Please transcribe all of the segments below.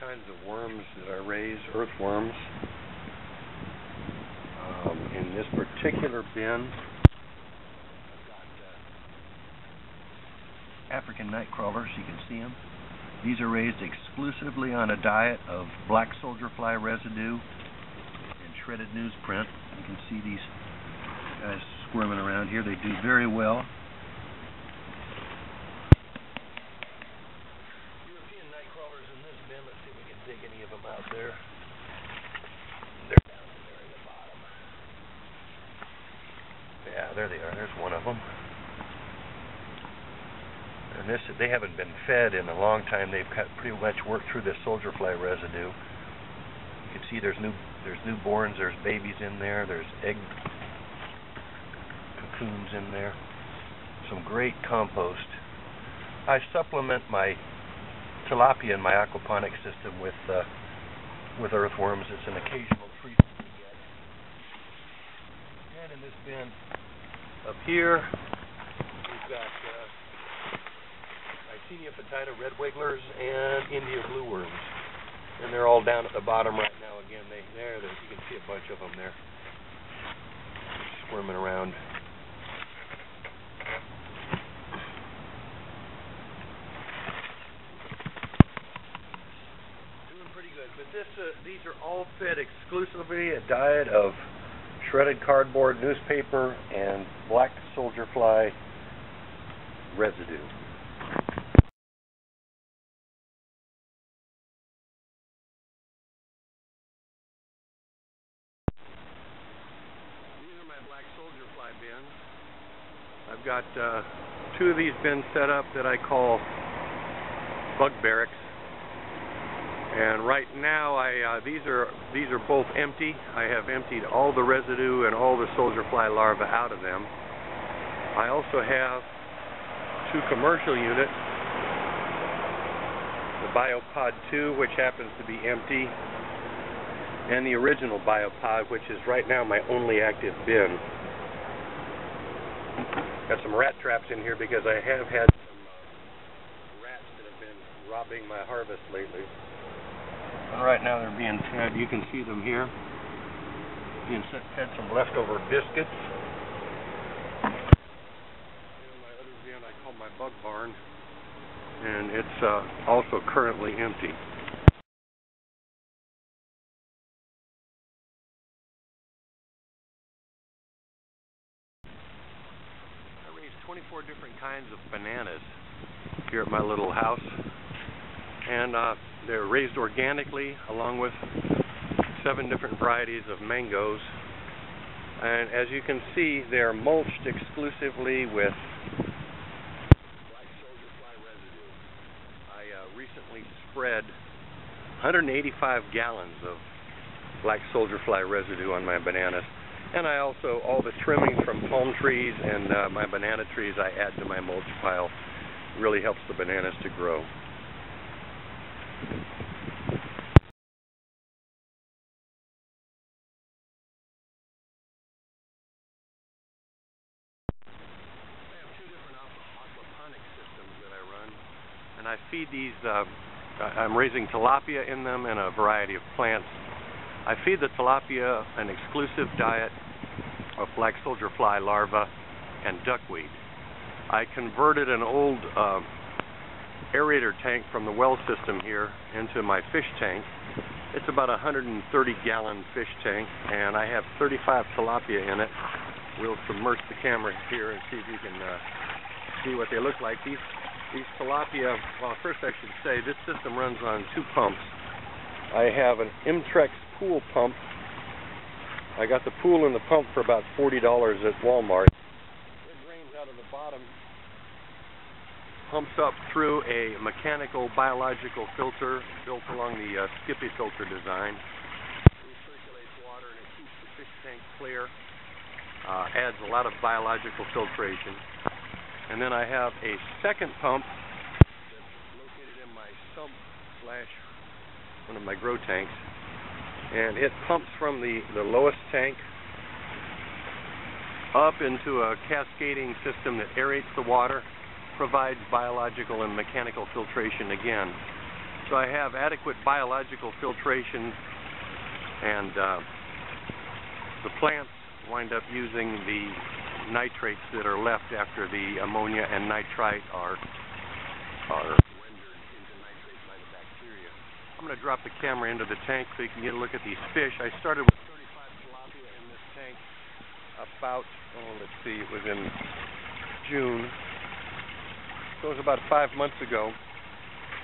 kinds of worms that I raise, earthworms. In this particular bin, I've got African night crawlers. You can see them. These are raised exclusively on a diet of black soldier fly residue and shredded newsprint. You can see these guys squirming around here. They do very well. European night crawlers in this bin. Let's see if we can dig any of them out there. They're down in there in the bottom. Yeah, there they are. There's one of them. And they haven't been fed in a long time. They've pretty much worked through this soldier fly residue. You can see there's newborns, there's babies in there, there's egg cocoons in there. Some great compost. I supplement my tilapia in my aquaponics system with earthworms. It's an occasional treat that we get. And in this bin up here, we've got Mycenia fetida, red wigglers, and India blue worms. And they're all down at the bottom right now. Again, there you can see a bunch of them there, squirming around. Doing pretty good. But these are all fed exclusively a diet of shredded cardboard, newspaper, and black soldier fly residue. Bins. I've got two of these bins set up that I call bug barracks, and right now these are both empty. I have emptied all the residue and all the soldier fly larvae out of them. I also have two commercial units, the Biopod 2, which happens to be empty, and the original Biopod, which is right now my only active bin. Got some rat traps in here because I have had some rats that have been robbing my harvest lately. And right now they're being fed. You can see them here. Being fed some leftover biscuits. And my other bin I call my bug barn, and it's also currently empty. 24 different kinds of bananas here at my little house, and they're raised organically along with 7 different varieties of mangoes. And as you can see, they're mulched exclusively with black soldier fly residue. I recently spread 185 gallons of black soldier fly residue on my bananas. And I also, all the trimmings from palm trees and my banana trees I add to my mulch pile. It really helps the bananas to grow. I have 2 different aquaponics systems that I run, and I feed these, I'm raising tilapia in them and a variety of plants. I feed the tilapia an exclusive diet of black soldier fly larvae and duckweed. I converted an old aerator tank from the well system here into my fish tank. It's about a 130-gallon fish tank, and I have 35 tilapia in it. We'll submerge the camera here and see if you can see what they look like. These tilapia, well, first I should say this system runs on 2 pumps. I have an Imtrex pool pump. I got the pool and the pump for about $40 at Walmart. It drains out of the bottom, pumps up through a mechanical biological filter built along the Skippy filter design. It circulates water and it keeps the fish tank clear. Adds a lot of biological filtration. And then I have a second pump that's located in my sump / one of my grow tanks. And it pumps from the lowest tank up into a cascading system that aerates the water, provides biological and mechanical filtration again. So I have adequate biological filtration, and the plants wind up using the nitrates that are left after the ammonia and nitrite are rendered into nitrate by the bacteria. I'm going to drop the camera into the tank so you can get a look at these fish. I started with 35 tilapia in this tank about, let's see, it was in June. So it was about 5 months ago.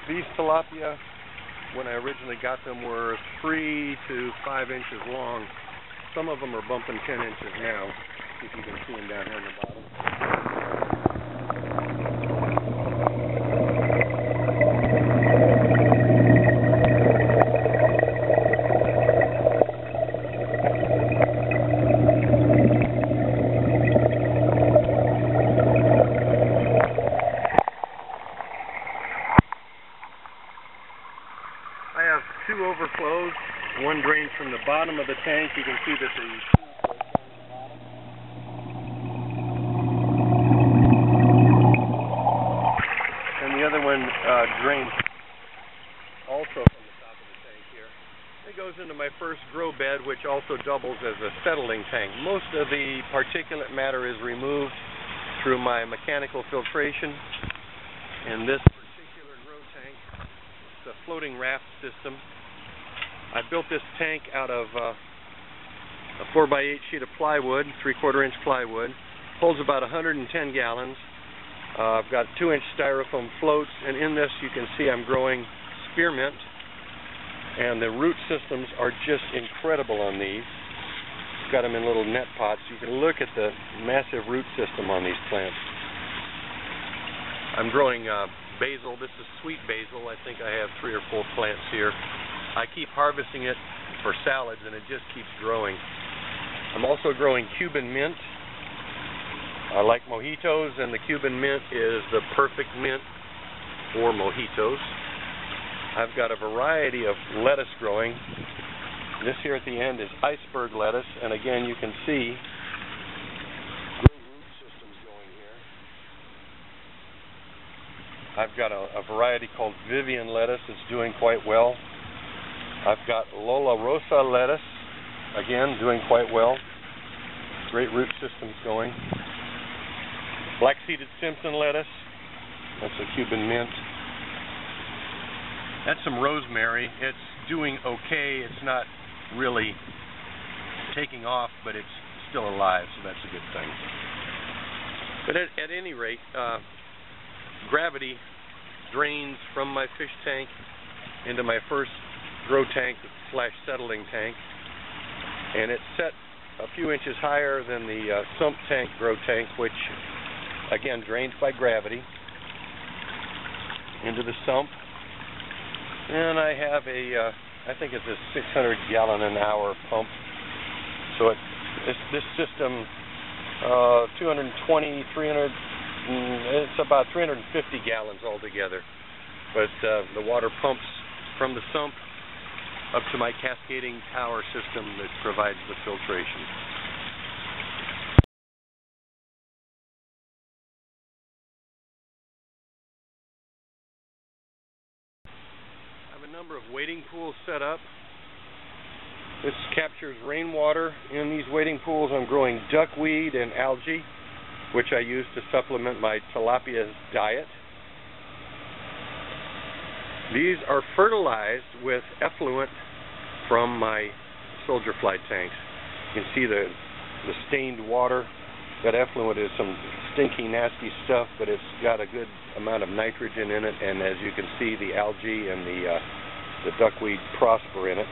These tilapia, when I originally got them, were 3 to 5 inches long. Some of them are bumping 10 inches now. See if you can see them down here in the bottom. I have 2 overflows. One drains from the bottom of the tank. You can see that the tube goes down the bottom. And the other one drains also from the top of the tank here. It goes into my first grow bed, which also doubles as a settling tank. Most of the particulate matter is removed through my mechanical filtration. In this particular grow tank, it's a floating raft system. I built this tank out of a 4x8 sheet of plywood, 3/4 inch plywood. Holds about 110 gallons. I've got 2-inch styrofoam floats, and in this you can see I'm growing spearmint, and the root systems are just incredible on these. I've got them in little net pots. You can look at the massive root system on these plants. I'm growing basil. This is sweet basil. I think I have 3 or 4 plants here. I keep harvesting it for salads, and it just keeps growing. I'm also growing Cuban mint. I like mojitos, and the Cuban mint is the perfect mint for mojitos. I've got a variety of lettuce growing. This here at the end is iceberg lettuce, and again you can see great root systems going here. I've got a variety called Vivian lettuce that's doing quite well. I've got Lola Rosa lettuce, again doing quite well. Great root systems going. Black-seeded Simpson lettuce, that's a Cuban mint. That's some rosemary. It's doing okay. It's not really taking off, but it's still alive, so that's a good thing. But at any rate, gravity drains from my fish tank into my first grow tank / settling tank, and it's set a few inches higher than the sump tank grow tank, which again drains by gravity into the sump. And I have I think it's a 600 gallon an hour pump. So this system, 220, 300, it's about 350 gallons altogether. But the water pumps from the sump up to my cascading tower system that provides the filtration. I have a number of wading pools set up. This captures rainwater. In these wading pools I'm growing duckweed and algae, which I use to supplement my tilapia's diet. These are fertilized with effluent from my soldier fly tanks. You can see the stained water. That effluent is some stinky, nasty stuff, but it's got a good amount of nitrogen in it, and as you can see, the algae and the duckweed prosper in it.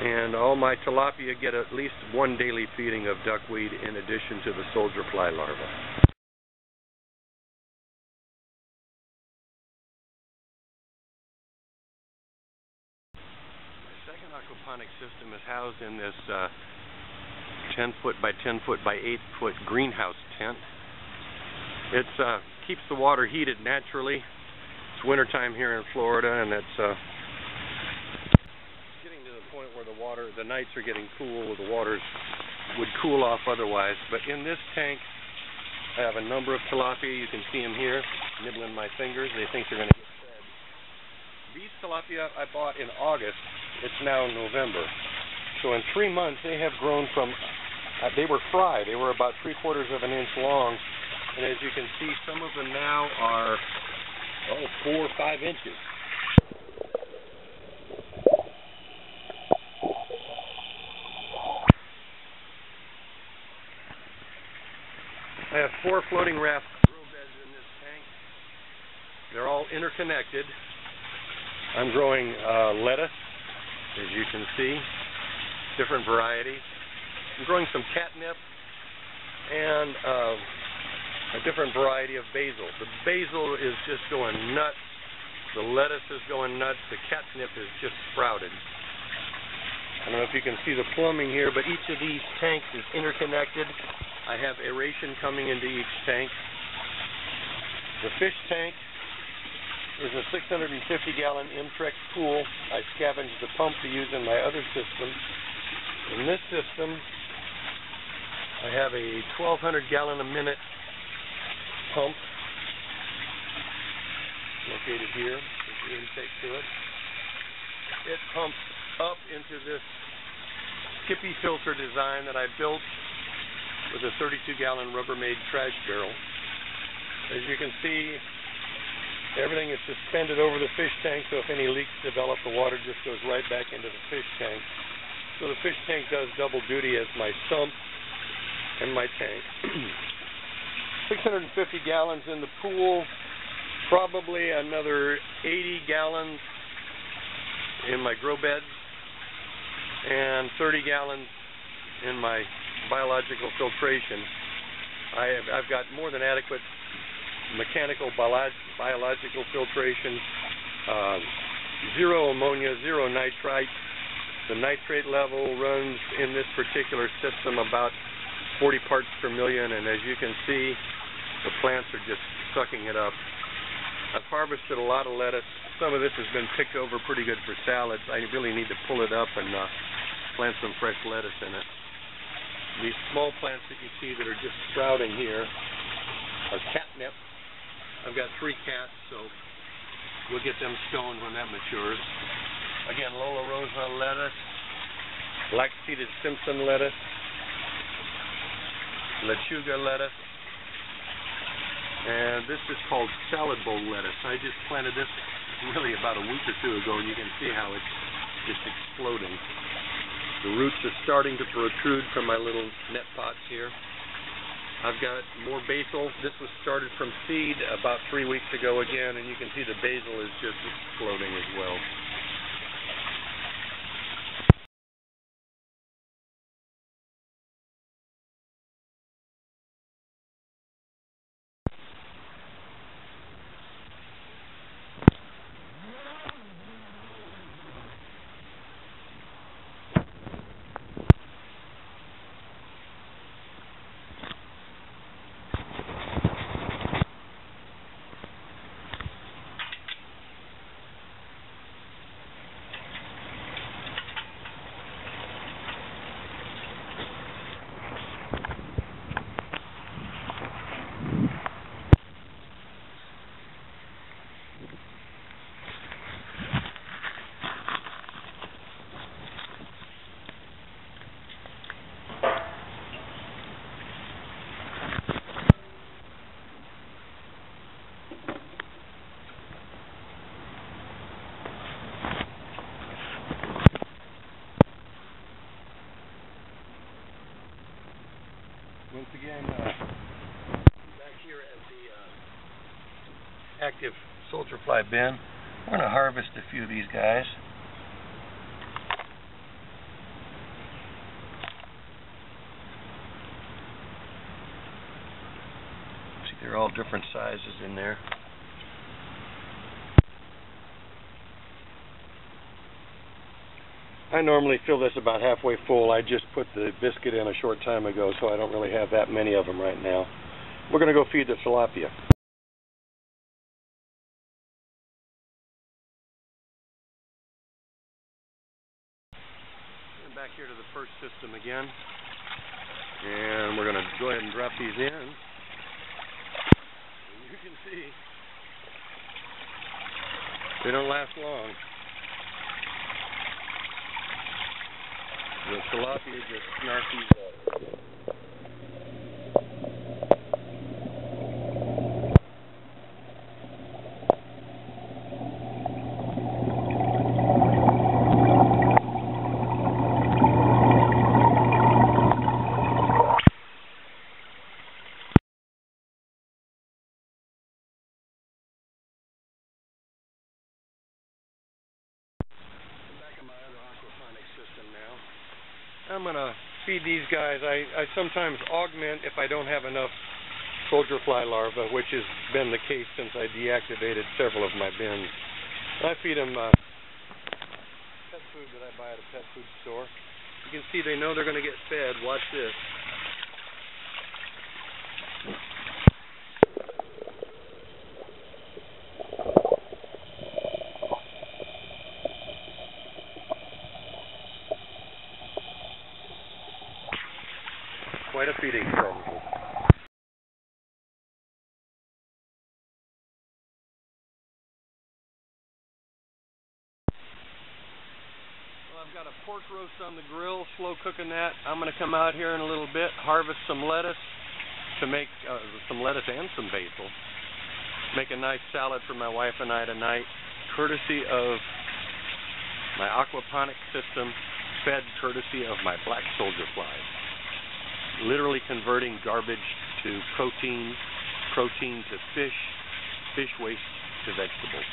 And all my tilapia get at least 1 daily feeding of duckweed in addition to the soldier fly larvae. Aquaponics system is housed in this 10 foot by 10 foot by 8 foot greenhouse tent. It keeps the water heated naturally. It's wintertime here in Florida, and it's getting to the point where the nights are getting cool. The water would cool off otherwise. But in this tank, I have a number of tilapia. You can see them here, nibbling my fingers. They think they're going to get these tilapia I bought in August. It's now November. So in 3 months, they have grown from, they were fry. They were about 3/4 of an inch long. And as you can see, some of them now are, 4 or 5 inches. I have 4 floating raft grow beds in this tank. They're all interconnected. I'm growing lettuce, as you can see, different varieties. I'm growing some catnip and a different variety of basil. The basil is just going nuts. The lettuce is going nuts. The catnip is just sprouted. I don't know if you can see the plumbing here, but each of these tanks is interconnected. I have aeration coming into each tank. The fish tank is a 650-gallon Imtrex pool. I scavenged the pump to use in my other system. In this system, I have a 1,200-gallon a minute pump located here. There's the intake to it. It pumps up into this Skippy filter design that I built with a 32-gallon Rubbermaid trash barrel. As you can see, everything is suspended over the fish tank, so if any leaks develop, the water just goes right back into the fish tank. So the fish tank does double duty as my sump and my tank. 650 gallons in the pool, probably another 80 gallons in my grow beds, and 30 gallons in my biological filtration. I've got more than adequate mechanical biological filtration, 0 ammonia, 0 nitrite. The nitrate level runs in this particular system about 40 parts per million, and as you can see, the plants are just sucking it up. I've harvested a lot of lettuce. Some of this has been picked over pretty good for salads. I really need to pull it up and plant some fresh lettuce in it. These small plants that you see that are just sprouting here are catnip. I've got 3 cats, so we'll get them stoned when that matures. Again, Lola Rosa lettuce, black-seeded Simpson lettuce, lechuga lettuce, and this is called salad bowl lettuce. I just planted this really about a week or 2 ago, and you can see how it's just exploding. The roots are starting to protrude from my little net pots here. I've got more basil. This was started from seed about 3 weeks ago again, and you can see the basil is just exploding as well. Once again, back here at the active soldier fly bin, we're going to harvest a few of these guys. See, they're all different sizes in there. I normally fill this about halfway full. I just put the biscuit in a short time ago, so I don't really have that many of them right now. We're going to go feed the tilapia. And back here to the first system again. And we're going to go ahead and drop these in. And you can see They don't last long. The tilapia just snark these up. Back in my other aquaponics system now. I'm going to feed these guys. I sometimes augment if I don't have enough soldier fly larvae, which has been the case since I deactivated several of my bins. I feed them pet food that I buy at a pet food store. You can see they know they're going to get fed. Watch this. Quite a feeding strategy. Well, I've got a pork roast on the grill, slow cooking that. I'm going to come out here in a little bit, harvest some lettuce to make some lettuce and some basil. Make a nice salad for my wife and I tonight, courtesy of my aquaponics system, fed courtesy of my black soldier flies. Literally converting garbage to protein, protein to fish, fish waste to vegetables.